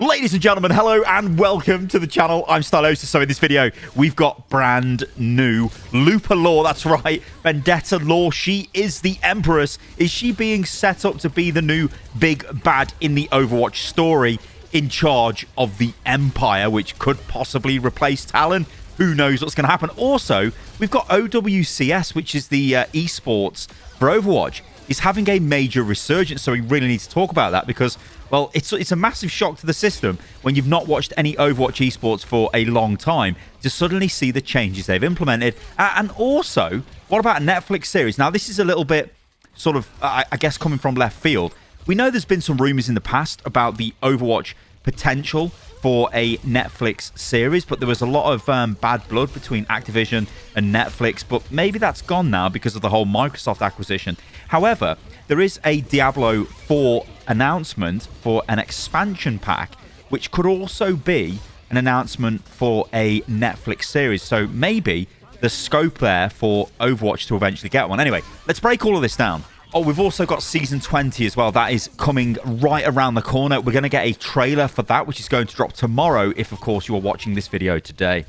Ladies and gentlemen, hello and welcome to the channel. I'm Stylosa. So in this video, we've got brand new Lupa lore. That's right, Vendetta lore. She is the Empress. Is she being set up to be the new big bad in the Overwatch story, in charge of the Empire, which could possibly replace Talon? Who knows what's going to happen? Also, we've got OWCS, which is the esports for Overwatch, is having a major resurgence. So we really need to talk about that because, well, it's a massive shock to the system when you've not watched any Overwatch esports for a long time to suddenly see the changes they've implemented. And also, what about a Netflix series? Now, this is a little bit sort of, I guess, coming from left field. We know there's been some rumors in the past about the Overwatch potential for a Netflix series, but there was a lot of bad blood between Activision and Netflix, but maybe that's gone now because of the whole Microsoft acquisition. However, there is a Diablo 4 announcement for an expansion pack, which could also be an announcement for a Netflix series. So maybe the scope there for Overwatch to eventually get one. Anyway, let's break all of this down. Oh, we've also got Season 20 as well. That is coming right around the corner. We're going to get a trailer for that, which is going to drop tomorrow, if, of course, you are watching this video today.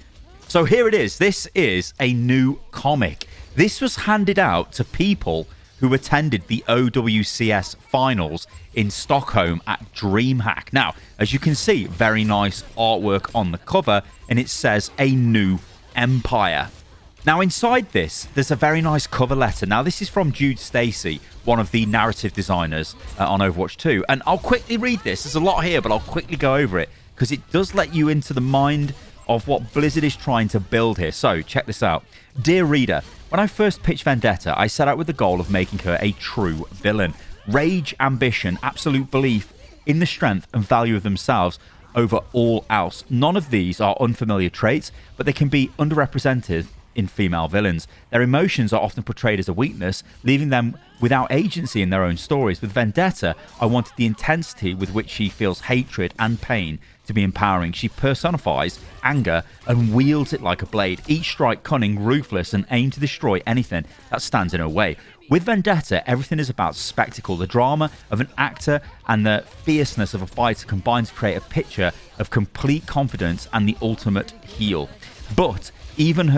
So here it is. This is a new comic. This was handed out to people who attended the OWCS finals in Stockholm at DreamHack. Now, as you can see, very nice artwork on the cover, and it says a new empire. Now, inside this, there's a very nice cover letter. Now, this is from Jude Stacy, one of the narrative designers on Overwatch 2. And I'll quickly read this. There's a lot here, but I'll quickly go over it because it does let you into the mind of what Blizzard is trying to build here. So, check this out. Dear reader, when I first pitched Vendetta, I set out with the goal of making her a true villain. Rage, ambition, absolute belief in the strength and value of themselves over all else. None of these are unfamiliar traits, but they can be underrepresented in female villains. Their emotions are often portrayed as a weakness, leaving them without agency in their own stories. With Vendetta, I wanted the intensity with which she feels hatred and pain to be empowering. She personifies anger and wields it like a blade, each strike cunning, ruthless, and aimed to destroy anything that stands in her way. With Vendetta, everything is about spectacle. The drama of an actor and the fierceness of a fighter combine to create a picture of complete confidence and the ultimate heel. But even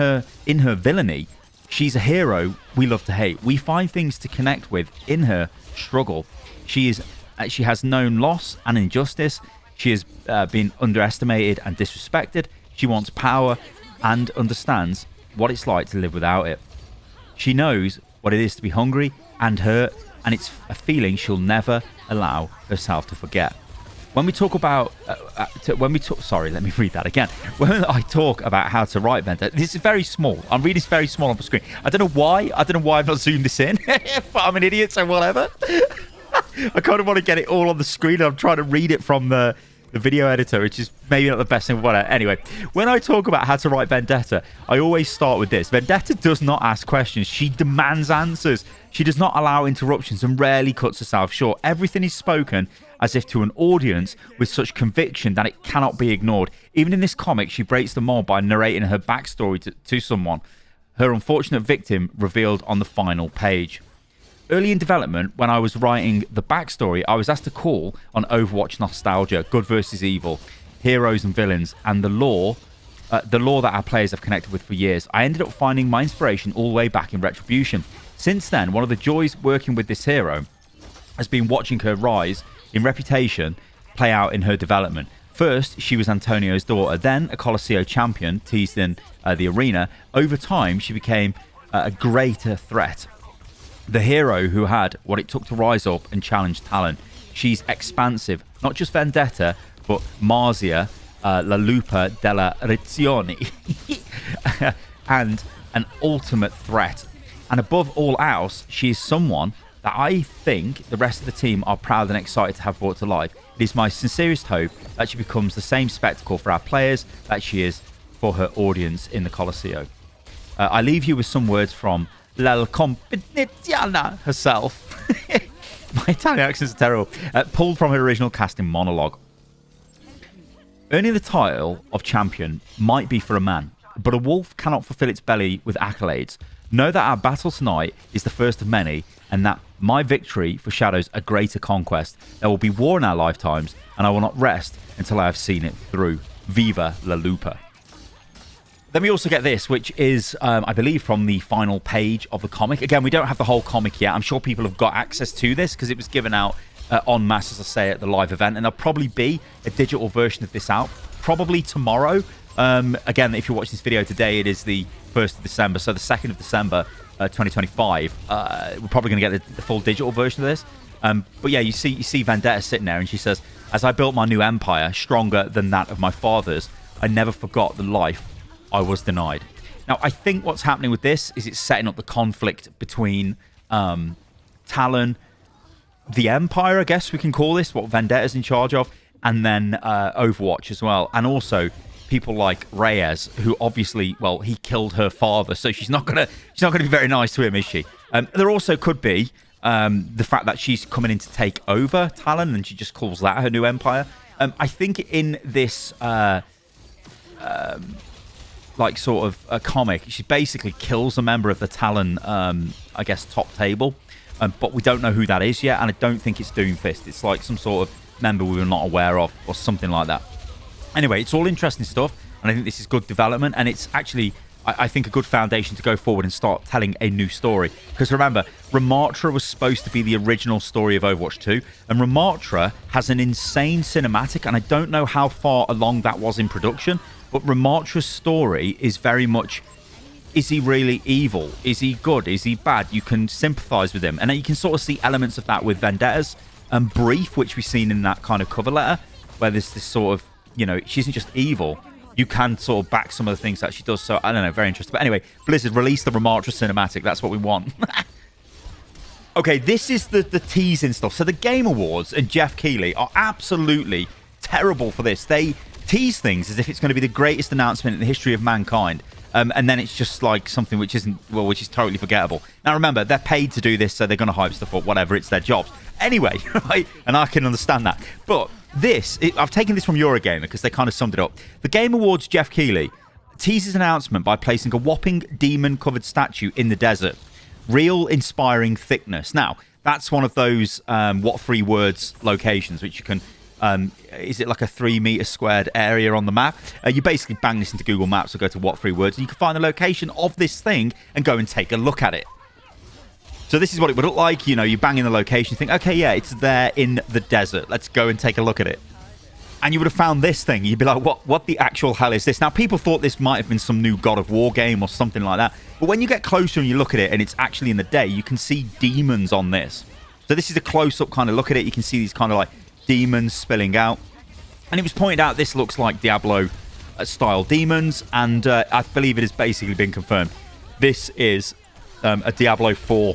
in her villainy, she's a hero we love to hate. We find things to connect with in her struggle. She has known loss and injustice. She has been underestimated and disrespected. She wants power and understands what it's like to live without it. She knows what it is to be hungry and hurt, and it's a feeling she'll never allow herself to forget. When we talk about, sorry, let me read that again. When I talk about how to write Vendetta, this is very small. I'm reading this very small on the screen. I don't know why I've not zoomed this in, but I'm an idiot, so whatever. I kind of want to get it all on the screen. I'm trying to read it from the video editor, which is maybe not the best thing, whatever. Anyway, when I talk about how to write Vendetta, I always start with this. Vendetta does not ask questions. She demands answers. She does not allow interruptions and rarely cuts herself short. Everything is spoken as if to an audience with such conviction that it cannot be ignored. Even in this comic, she breaks the mold by narrating her backstory to someone, her unfortunate victim revealed on the final page. Early in development, when I was writing the backstory, I was asked to call on Overwatch nostalgia, good versus evil, heroes and villains, and the lore that our players have connected with for years. I ended up finding my inspiration all the way back in Retribution. Since then, one of the joys working with this hero has been watching her rise in reputation play out in her development. First, she was Antonio's daughter, then a Colosseo champion, teased in the arena. Over time, she became a greater threat. The hero who had what it took to rise up and challenge Talon. She's expansive, not just Vendetta, but Marzia, La Lupa della Rizioni, and an ultimate threat. And above all else, she is someone that I think the rest of the team are proud and excited to have brought to life. It is my sincerest hope that she becomes the same spectacle for our players that she is for her audience in the Colosseo. I leave you with some words from La Competiziana herself. My Italian accents are terrible. Pulled from her original casting monologue. Earning the title of champion might be for a man, but a wolf cannot fulfill its belly with accolades. Know that our battle tonight is the first of many, and that my victory foreshadows a greater conquest. There will be war in our lifetimes, and I will not rest until I have seen it through. Viva la Lupa. Then we also get this, which is, I believe, from the final page of the comic. Again, we don't have the whole comic yet. I'm sure people have got access to this because it was given out en masse, as I say, at the live event. And there'll probably be a digital version of this out probably tomorrow. Again, if you watch this video today, it is the 1st of December. So the 2nd of December, 2025. We're probably going to get the full digital version of this. But yeah, you see Vendetta sitting there and she says, "As I built my new empire, stronger than that of my father's, I never forgot the life I was denied." Now, I think what's happening with this is it's setting up the conflict between Talon, the Empire, I guess we can call this, what Vendetta's in charge of, and then Overwatch as well. And also people like Reyes, who obviously, well, he killed her father, so she's not gonna be very nice to him, is she? There also could be the fact that she's coming in to take over Talon, and she just calls that her new empire. I think in this like sort of a comic, she basically kills a member of the Talon, I guess, top table, but we don't know who that is yet, and I don't think it's Doomfist. It's like some sort of member we were not aware of, or something like that. Anyway, it's all interesting stuff, and I think this is good development, and it's actually, I think, a good foundation to go forward and start telling a new story. Because remember, Ramatra was supposed to be the original story of Overwatch 2, and Ramatra has an insane cinematic, and I don't know how far along that was in production, but Ramatra's story is very much, is he really evil? Is he good? Is he bad? You can sympathize with him. And then you can sort of see elements of that with Vendetta's brief, which we've seen in that kind of cover letter, where there's this sort of, you know, she isn't just evil. You can sort of back some of the things that she does. So, I don't know, very interesting. But anyway, Blizzard, release the Ramatra cinematic. That's what we want. Okay, this is the teasing stuff. So the Game Awards and Jeff Keighley are absolutely terrible for this. They tease things as if it's going to be the greatest announcement in the history of mankind. And then it's just like something which isn't, well, which is totally forgettable. Now, remember, they're paid to do this, so they're going to hype stuff up, whatever. It's their jobs. Anyway, right? And I can understand that. But this, I've taken this from Eurogamer because they kind of summed it up. The Game Awards, Jeff Keighley teases an announcement by placing a whopping demon-covered statue in the desert. Real inspiring thickness. Now, that's one of those what 3 words locations, which you can... is it like a 3 meter squared area on the map? You basically bang this into Google Maps or go to what 3 words, and you can find the location of this thing and go and take a look at it. So this is what it would look like. You know, you bang in the location, you think, okay, yeah, it's there in the desert. Let's go and take a look at it. And you would have found this thing. You'd be like, what the actual hell is this? Now, people thought this might have been some new God of War game or something like that. But when you get closer and you look at it and it's actually in the day, you can see demons on this. So this is a close-up kind of look at it. You can see these kind of like demons spilling out. And it was pointed out this looks like Diablo-style demons. And I believe it has basically been confirmed. This is a Diablo 4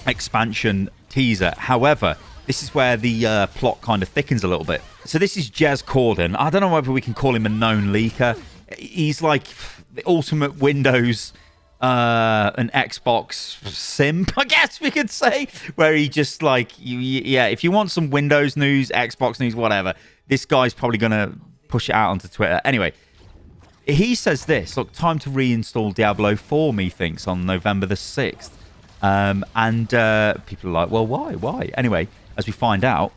expansion teaser. However, this is where the plot kind of thickens a little bit. So this is Jez Corden. I don't know whether we can call him a known leaker. He's like the ultimate Windows an Xbox simp, I guess we could say, where he just like, yeah, if you want some Windows news, Xbox news, whatever, this guy's probably going to push it out onto Twitter. Anyway, he says this, look, time to reinstall Diablo 4, methinks, on November the 6th. And people are like, well, why? Anyway, as we find out,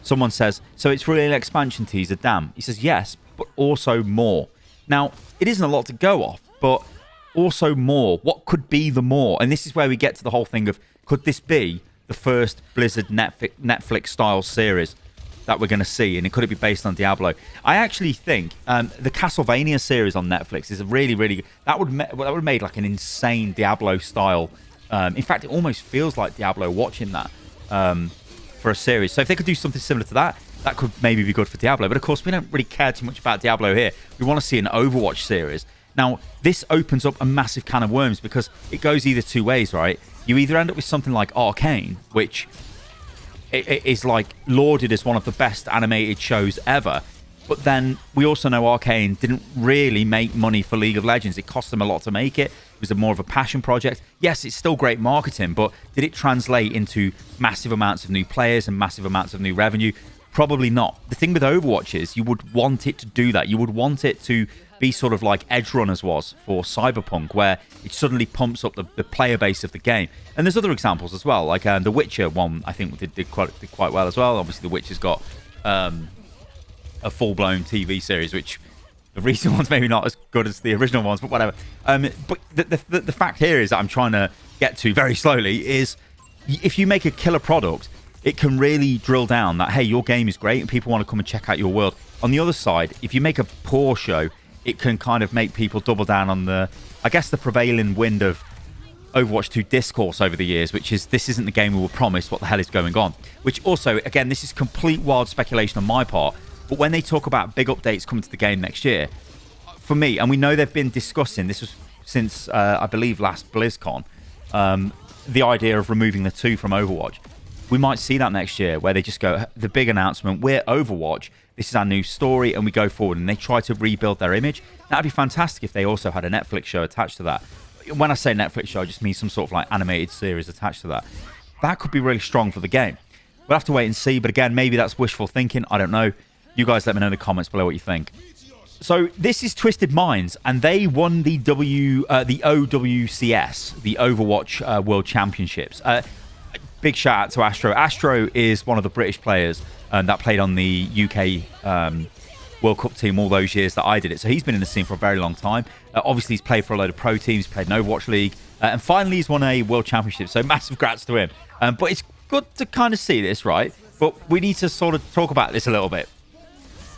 someone says, so it's really an expansion teaser, damn. He says, yes, but also more. Now, it isn't a lot to go off, but also more. What could be the more? And this is where we get to the whole thing of, could this be the first Blizzard Netflix-style series that we're going to see? And could it be based on Diablo? I actually think the Castlevania series on Netflix is a really, really good. That would have made like an insane Diablo-style. In fact, it almost feels like Diablo watching that for a series. So if they could do something similar to that, that could maybe be good for Diablo. But of course, we don't really care too much about Diablo here. We want to see an Overwatch series. Now, this opens up a massive can of worms because it goes either 2 ways, right? You either end up with something like Arcane, which is like lauded as one of the best animated shows ever. But then we also know Arcane didn't really make money for League of Legends. It cost them a lot to make it. It was more of a passion project. Yes, it's still great marketing, but did it translate into massive amounts of new players and massive amounts of new revenue? Probably not. The thing with Overwatch is you would want it to do that. You would want it to be sort of like Edge Runners was for Cyberpunk, where it suddenly pumps up the player base of the game. And there's other examples as well, like The Witcher one, I think did quite well as well. Obviously, The Witcher's got a full-blown TV series, which the recent ones maybe not as good as the original ones, but whatever. But the fact here is that I'm trying to get to very slowly is if you make a killer product, it can really drill down that, hey, your game is great and people want to come and check out your world. On the other side, if you make a poor show, it can kind of make people double down on the, I guess, the prevailing wind of Overwatch 2 discourse over the years, which is this isn't the game we were promised, what the hell is going on? Which also, again, this is complete wild speculation on my part, but when they talk about big updates coming to the game next year, for me, and we know they've been discussing, this was since, I believe, last BlizzCon, the idea of removing the 2 from Overwatch. We might see that next year where they just go, the big announcement, we're Overwatch, this is our new story, and we go forward, and they try to rebuild their image. That'd be fantastic if they also had a Netflix show attached to that. When I say Netflix show, I just mean some sort of like animated series attached to that. That could be really strong for the game. We'll have to wait and see, but again, maybe that's wishful thinking. I don't know. You guys let me know in the comments below what you think. So this is Twisted Minds, and they won the OWCS, the Overwatch World Championships. Big shout out to Astro. Astro is one of the British players that played on the UK World Cup team all those years that I did it. So he's been in the scene for a very long time. Obviously, he's played for a load of pro teams, played in Overwatch League, and finally he's won a World Championship. So massive grats to him. But it's good to kind of see this, right? But we need to sort of talk about this a little bit.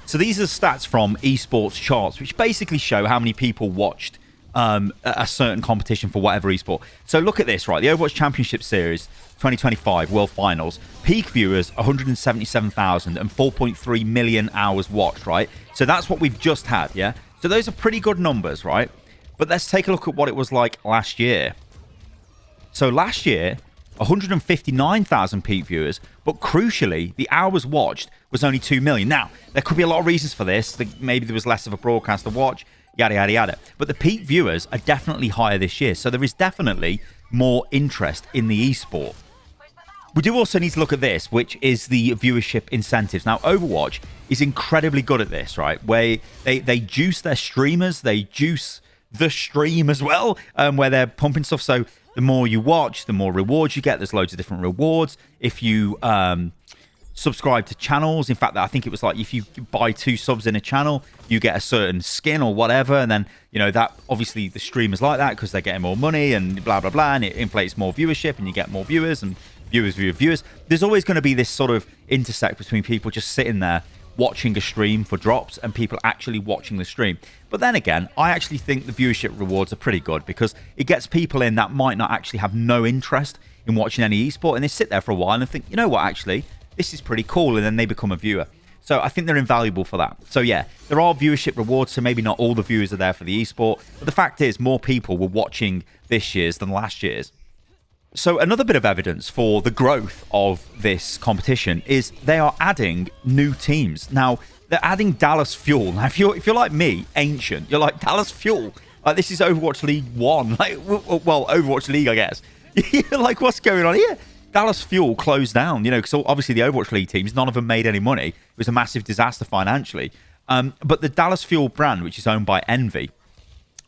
So these are stats from Esports charts, which basically show how many people watched a certain competition for whatever esport. So look at this, right? The Overwatch Championship Series 2025 World Finals, peak viewers 177,000 and 4.3 million hours watched, right? So that's what we've just had, yeah? So those are pretty good numbers, right? But let's take a look at what it was like last year. So last year, 159,000 peak viewers, but crucially, the hours watched was only 2 million. Now, there could be a lot of reasons for this. Maybe there was less of a broadcast to watch, yada, yada, yada. But the peak viewers are definitely higher this year. So there is definitely more interest in the esport. We do also need to look at this, which is the viewership incentives. Now, Overwatch is incredibly good at this, right? Where they juice their streamers, they juice the stream as well, where they're pumping stuff. So the more you watch, the more rewards you get. There's loads of different rewards. If you subscribe to channels, in fact, I think it was like if you buy 2 subs in a channel, you get a certain skin or whatever. And then, you know, that obviously the streamers like that because they're getting more money and blah, blah, blah. And it inflates more viewership and you get more viewers and viewers. There's always going to be this sort of intersect between people just sitting there watching a stream for drops and people actually watching the stream. But then again, I actually think the viewership rewards are pretty good because it gets people in that might not actually have no interest in watching any esport, and they sit there for a while and think, you know what, actually, this is pretty cool, and then they become a viewer. So I think they're invaluable for that. So yeah, there are viewership rewards, so maybe not all the viewers are there for the esport, but the fact is more people were watching this year's than last year's. So another bit of evidence for the growth of this competition is they are adding new teams. Now, they're adding Dallas Fuel. Now, if you're like me, ancient, you're like, Dallas Fuel? Like, this is Overwatch League 1. Like, well, Overwatch League, I guess. You're like, what's going on here? Dallas Fuel closed down, you know, because obviously the Overwatch League teams, none of them made any money. It was a massive disaster financially. But the Dallas Fuel brand, which is owned by Envy,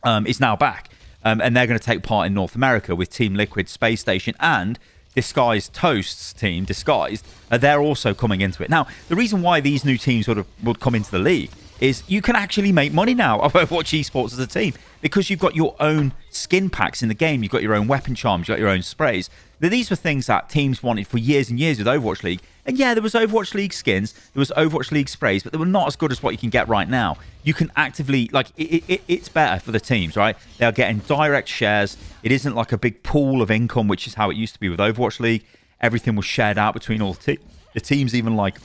is now back. And they're going to take part in North America with Team Liquid, Space Station, and Disguised Toast's team, Disguised. They're also coming into it. Now, the reason why these new teams would come into the league is you can actually make money now of Overwatch Esports as a team because you've got your own skin packs in the game. You've got your own weapon charms. You've got your own sprays. Now, these were things that teams wanted for years and years with Overwatch League. And yeah, there was Overwatch League skins, there was Overwatch League sprays, but they were not as good as what you can get right now. You can actively, like, it's better for the teams, right? They are getting direct shares. It isn't like a big pool of income, which is how it used to be with Overwatch League. Everything was shared out between all the teams, even like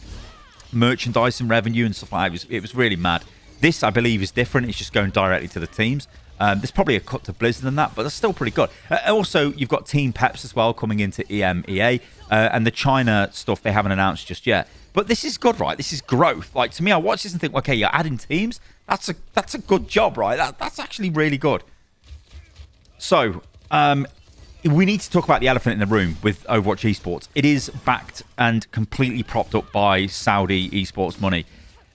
merchandise and revenue and stuff like that. It was really mad. This, I believe, is different. It's just going directly to the teams. There's probably a cut to Blizzard than that, but that's still pretty good. Also, you've got Team Peps as well coming into EMEA, and the China stuff they haven't announced just yet. But this is good, right? This is growth. Like, to me, I watch this and think, okay, you're adding teams. That's a good job, right? That's actually really good. So, we need to talk about the elephant in the room with Overwatch Esports. It is backed and completely propped up by Saudi esports money.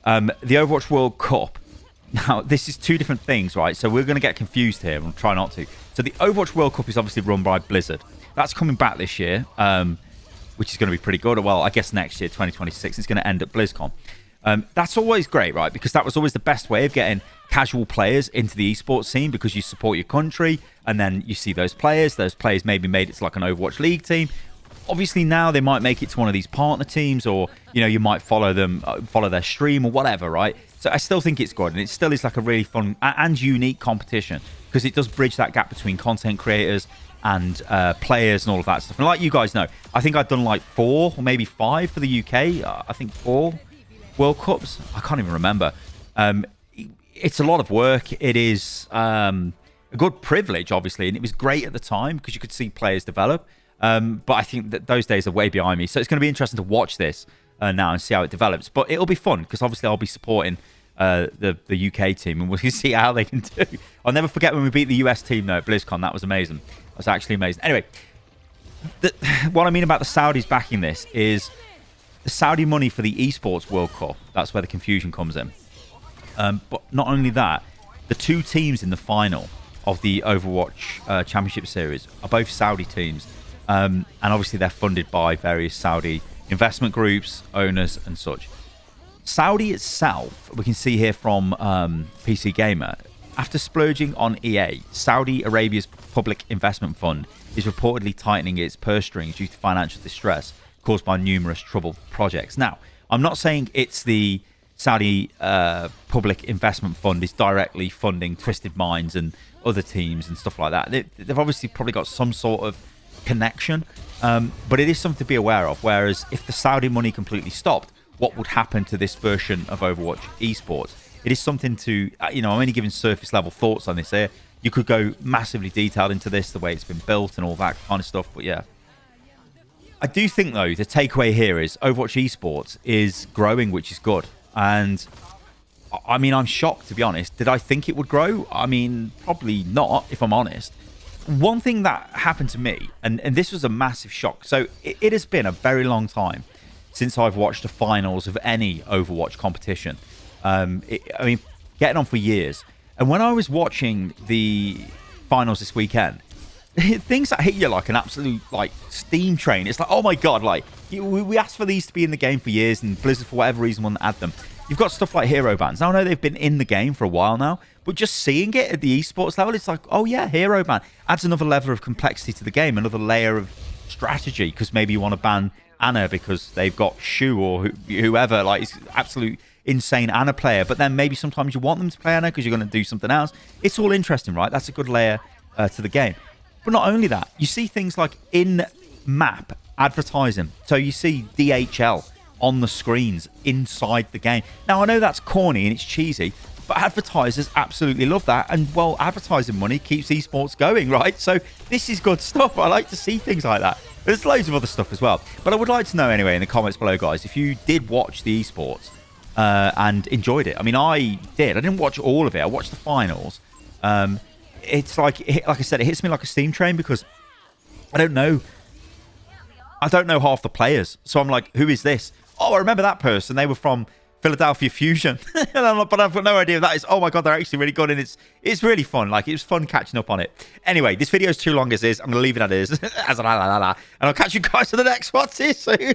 The Overwatch World Cup. Now, this is 2 different things, right? So we're going to get confused here. We'll try not to. So the Overwatch World Cup is obviously run by Blizzard. That's coming back this year. which is going to be pretty good. Well, I guess next year, 2026, it's going to end at BlizzCon. That's always great, right? Because that was always the best way of getting casual players into the esports scene, because you support your country and then you see those players maybe made it to like an Overwatch League team. Obviously now they might make it to one of these partner teams, or you might follow them, follow their stream or whatever, right? So I still think it's good, and it still is like a really fun and unique competition, because it does bridge that gap between content creators and players and all of that stuff. And like you guys know, I think I've done like 4 or maybe 5 for the UK. I think 4 World Cups. I can't even remember. It's a lot of work. It is a good privilege, obviously, and it was great at the time because you could see players develop. But I think that those days are way behind me. So it's going to be interesting to watch this now and see how it develops. But it'll be fun because obviously I'll be supporting the UK team, and we'll see how they can do. I'll never forget when we beat the US team though at BlizzCon. That was amazing. That was actually amazing. Anyway, what I mean about the Saudis backing this is the Saudi money for the Esports World Cup. That's where the confusion comes in. But not only that, the 2 teams in the final of the Overwatch Championship Series are both Saudi teams. And obviously they're funded by various Saudi investment groups, owners and such. Saudi itself, we can see here from PC Gamer, after splurging on EA, Saudi Arabia's public investment fund is reportedly tightening its purse strings due to financial distress caused by numerous troubled projects. Now, I'm not saying it's the Saudi public investment fund is directly funding Twisted Minds and other teams and stuff like that. They've obviously probably got some sort of connection, but it is something to be aware of. Whereas if the Saudi money completely stopped, what would happen to this version of Overwatch Esports? It is something to, I'm only giving surface level thoughts on this here. You could go massively detailed into this, the way it's been built and all that kind of stuff. But yeah, I do think though the takeaway here is Overwatch Esports is growing, which is good. And I mean, I'm shocked, to be honest. Did I think it would grow? I mean, probably not, if I'm honest. One thing that happened to me, and this was a massive shock. So it has been a very long time since I've watched the finals of any Overwatch competition. I mean, getting on for years. And when I was watching the finals this weekend, things that hit you like an absolute steam train. It's like, oh my god, we asked for these to be in the game for years, and Blizzard for whatever reason wouldn't add them. You've got stuff like hero bans. Now I know they've been in the game for a while now, but just seeing it at the esports level, it's like, oh yeah, hero ban adds another level of complexity to the game, another layer of strategy, because maybe you want to ban Anna because they've got Shu or whoever, it's absolute insane Anna player, but then maybe sometimes you want them to play Anna because you're going to do something else. It's all interesting, right? That's a good layer to the game. But not only that, you see things like in-map advertising. So you see DHL on the screens inside the game. Now, I know that's corny and it's cheesy, but advertisers absolutely love that. And, well, advertising money keeps esports going, right? So this is good stuff. I like to see things like that. There's loads of other stuff as well. But I would like to know anyway in the comments below, guys, if you did watch the esports and enjoyed it. I mean, I did. I didn't watch all of it. I watched the finals. It's like I said, it hits me like a steam train because I don't know half the players. So I'm like, who is this? Oh, I remember that person. They were from Philadelphia Fusion. But I've got no idea who that is. Oh my god, they're actually really good, and it's really fun. It was fun catching up on it. Anyway, this video is too long as is. I'm gonna leave it as is. And I'll catch you guys in the next one. See you soon.